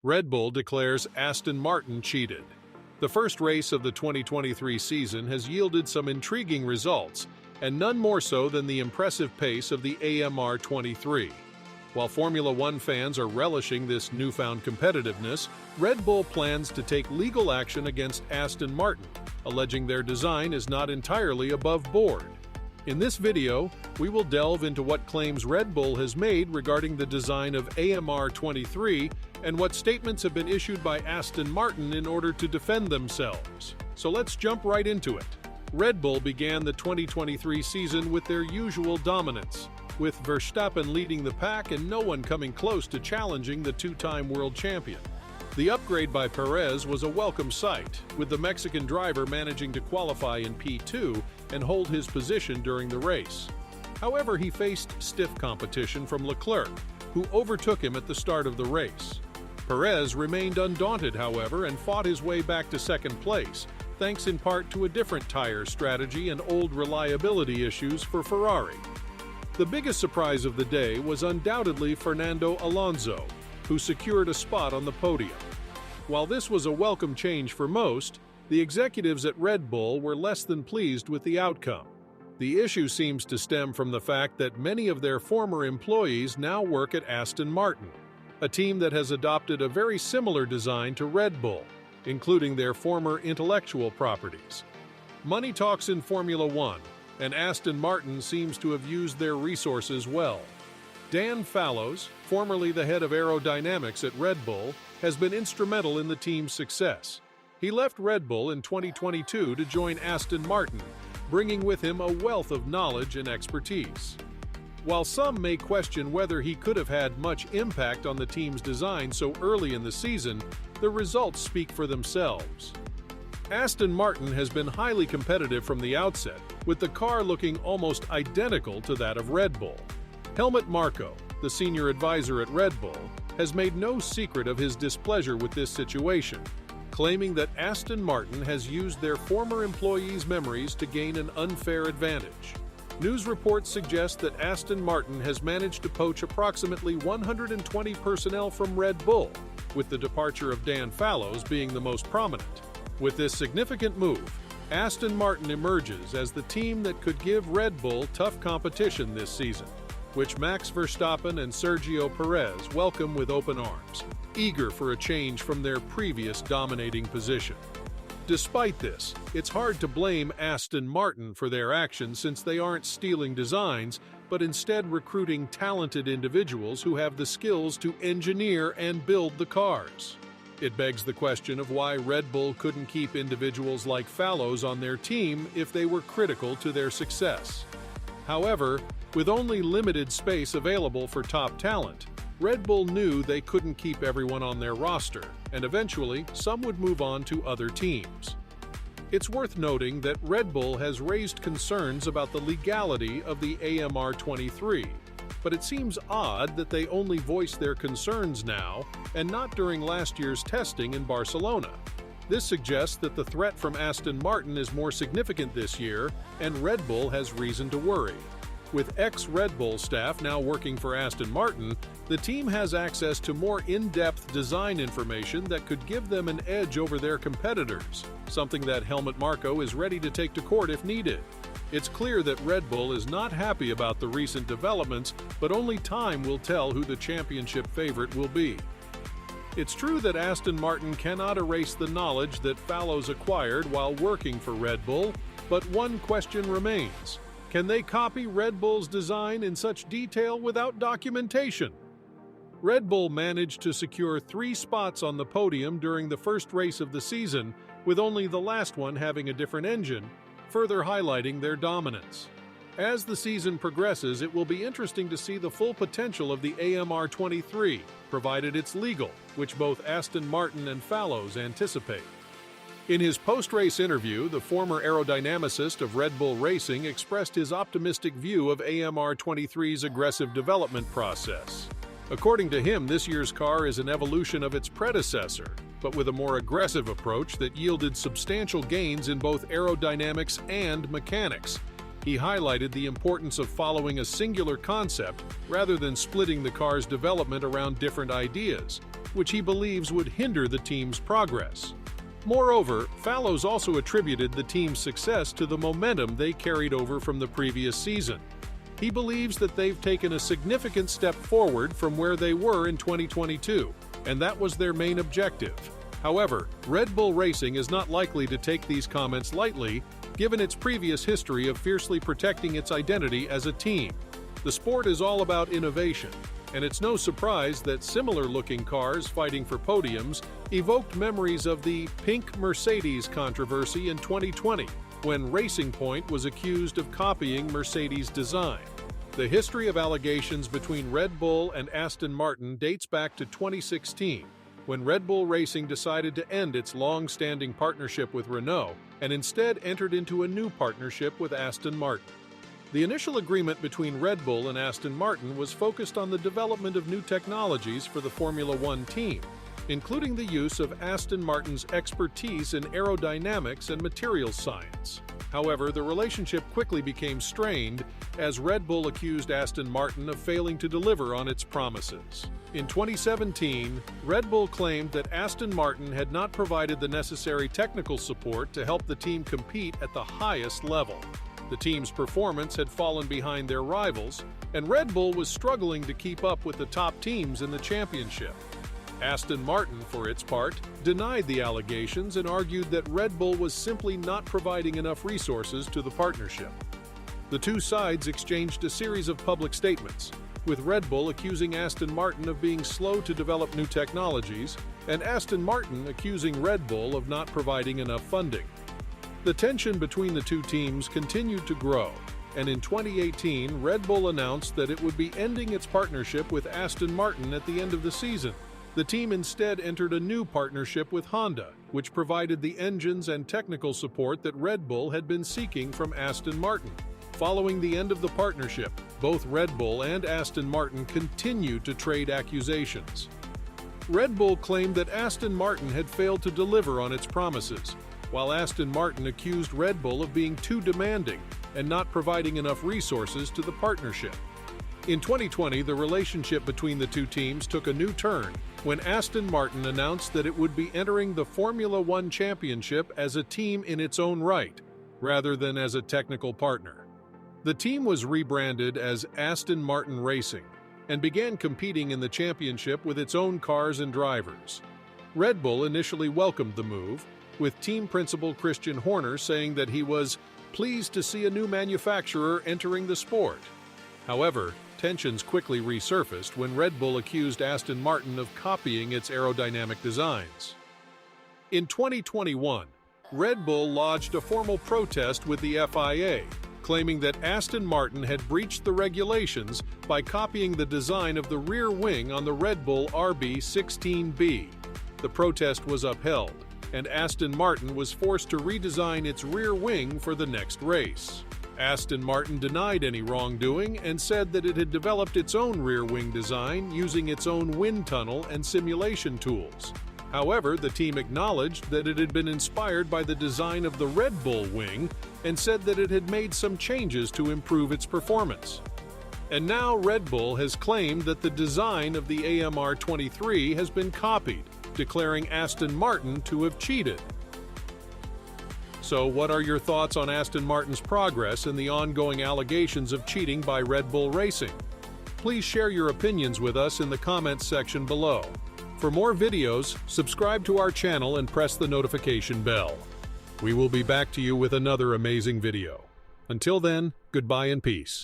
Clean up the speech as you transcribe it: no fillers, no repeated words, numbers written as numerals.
Red Bull declares Aston Martin cheated. The first race of the 2023 season has yielded some intriguing results, and none more so than the impressive pace of the AMR 23. While Formula One fans are relishing this newfound competitiveness, Red Bull plans to take legal action against Aston Martin, alleging their design is not entirely above board. In this video, we will delve into what claims Red Bull has made regarding the design of AMR 23 and what statements have been issued by Aston Martin in order to defend themselves. So let's jump right into it. Red Bull began the 2023 season with their usual dominance, with Verstappen leading the pack and no one coming close to challenging the two-time world champion. The upgrade by Perez was a welcome sight, with the Mexican driver managing to qualify in P2 and hold his position during the race. However, he faced stiff competition from Leclerc, who overtook him at the start of the race. Perez remained undaunted, however, and fought his way back to second place, thanks in part to a different tire strategy and old reliability issues for Ferrari. The biggest surprise of the day was undoubtedly Fernando Alonso, who secured a spot on the podium. While this was a welcome change for most, the executives at Red Bull were less than pleased with the outcome. The issue seems to stem from the fact that many of their former employees now work at Aston Martin, a team that has adopted a very similar design to Red Bull, including their former intellectual properties. Money talks in Formula One, and Aston Martin seems to have used their resources well. Dan Fallows, formerly the head of aerodynamics at Red Bull, has been instrumental in the team's success. He left Red Bull in 2022 to join Aston Martin, bringing with him a wealth of knowledge and expertise. While some may question whether he could have had much impact on the team's design so early in the season, the results speak for themselves. Aston Martin has been highly competitive from the outset, with the car looking almost identical to that of Red Bull. Helmut Marko, the senior advisor at Red Bull, has made no secret of his displeasure with this situation, claiming that Aston Martin has used their former employees' memories to gain an unfair advantage. News reports suggest that Aston Martin has managed to poach approximately 120 personnel from Red Bull, with the departure of Dan Fallows being the most prominent. With this significant move, Aston Martin emerges as the team that could give Red Bull tough competition this season, which Max Verstappen and Sergio Perez welcome with open arms, eager for a change from their previous dominating position. Despite this, it's hard to blame Aston Martin for their actions since they aren't stealing designs, but instead recruiting talented individuals who have the skills to engineer and build the cars. It begs the question of why Red Bull couldn't keep individuals like Fallows on their team if they were critical to their success. However, with only limited space available for top talent, Red Bull knew they couldn't keep everyone on their roster, and eventually some would move on to other teams. It's worth noting that Red Bull has raised concerns about the legality of the AMR 23, but it seems odd that they only voice their concerns now and not during last year's testing in Barcelona. This suggests that the threat from Aston Martin is more significant this year, and Red Bull has reason to worry. With ex-Red Bull staff now working for Aston Martin, the team has access to more in-depth design information that could give them an edge over their competitors, something that Helmut Marko is ready to take to court if needed. It's clear that Red Bull is not happy about the recent developments, but only time will tell who the championship favorite will be. It's true that Aston Martin cannot erase the knowledge that Fallows acquired while working for Red Bull, but one question remains. Can they copy Red Bull's design in such detail without documentation? Red Bull managed to secure 3 spots on the podium during the first race of the season, with only the last one having a different engine, further highlighting their dominance. As the season progresses, it will be interesting to see the full potential of the AMR 23, provided it's legal, which both Aston Martin and Fallows anticipate. In his post-race interview, the former aerodynamicist of Red Bull Racing expressed his optimistic view of AMR 23's aggressive development process. According to him, this year's car is an evolution of its predecessor, but with a more aggressive approach that yielded substantial gains in both aerodynamics and mechanics. He highlighted the importance of following a singular concept rather than splitting the car's development around different ideas, which he believes would hinder the team's progress. Moreover, Fallows also attributed the team's success to the momentum they carried over from the previous season. He believes that they've taken a significant step forward from where they were in 2022, and that was their main objective. However, Red Bull Racing is not likely to take these comments lightly, given its previous history of fiercely protecting its identity as a team. The sport is all about innovation, and it's no surprise that similar-looking cars fighting for podiums evoked memories of the pink Mercedes controversy in 2020, when Racing Point was accused of copying Mercedes' design. The history of allegations between Red Bull and Aston Martin dates back to 2016, when Red Bull Racing decided to end its long-standing partnership with Renault and instead entered into a new partnership with Aston Martin. The initial agreement between Red Bull and Aston Martin was focused on the development of new technologies for the Formula One team, including the use of Aston Martin's expertise in aerodynamics and materials science. However, the relationship quickly became strained as Red Bull accused Aston Martin of failing to deliver on its promises. In 2017, Red Bull claimed that Aston Martin had not provided the necessary technical support to help the team compete at the highest level. The team's performance had fallen behind their rivals, and Red Bull was struggling to keep up with the top teams in the championship. Aston Martin, for its part, denied the allegations and argued that Red Bull was simply not providing enough resources to the partnership. The two sides exchanged a series of public statements, with Red Bull accusing Aston Martin of being slow to develop new technologies, and Aston Martin accusing Red Bull of not providing enough funding. The tension between the two teams continued to grow, and in 2018, Red Bull announced that it would be ending its partnership with Aston Martin at the end of the season. The team instead entered a new partnership with Honda, which provided the engines and technical support that Red Bull had been seeking from Aston Martin. Following the end of the partnership, both Red Bull and Aston Martin continued to trade accusations. Red Bull claimed that Aston Martin had failed to deliver on its promises, while Aston Martin accused Red Bull of being too demanding and not providing enough resources to the partnership. In 2020, the relationship between the two teams took a new turn when Aston Martin announced that it would be entering the Formula One championship as a team in its own right, rather than as a technical partner. The team was rebranded as Aston Martin Racing and began competing in the championship with its own cars and drivers. Red Bull initially welcomed the move, with team principal Christian Horner saying that he was pleased to see a new manufacturer entering the sport. However, tensions quickly resurfaced when Red Bull accused Aston Martin of copying its aerodynamic designs. In 2021, Red Bull lodged a formal protest with the FIA, claiming that Aston Martin had breached the regulations by copying the design of the rear wing on the Red Bull RB16B. The protest was upheld, and Aston Martin was forced to redesign its rear wing for the next race. Aston Martin denied any wrongdoing and said that it had developed its own rear wing design using its own wind tunnel and simulation tools. However, the team acknowledged that it had been inspired by the design of the Red Bull wing and said that it had made some changes to improve its performance. And now Red Bull has claimed that the design of the AMR 23 has been copied, declaring Aston Martin to have cheated. So, what are your thoughts on Aston Martin's progress and the ongoing allegations of cheating by Red Bull Racing? Please share your opinions with us in the comments section below. For more videos, subscribe to our channel and press the notification bell. We will be back to you with another amazing video. Until then, goodbye and peace.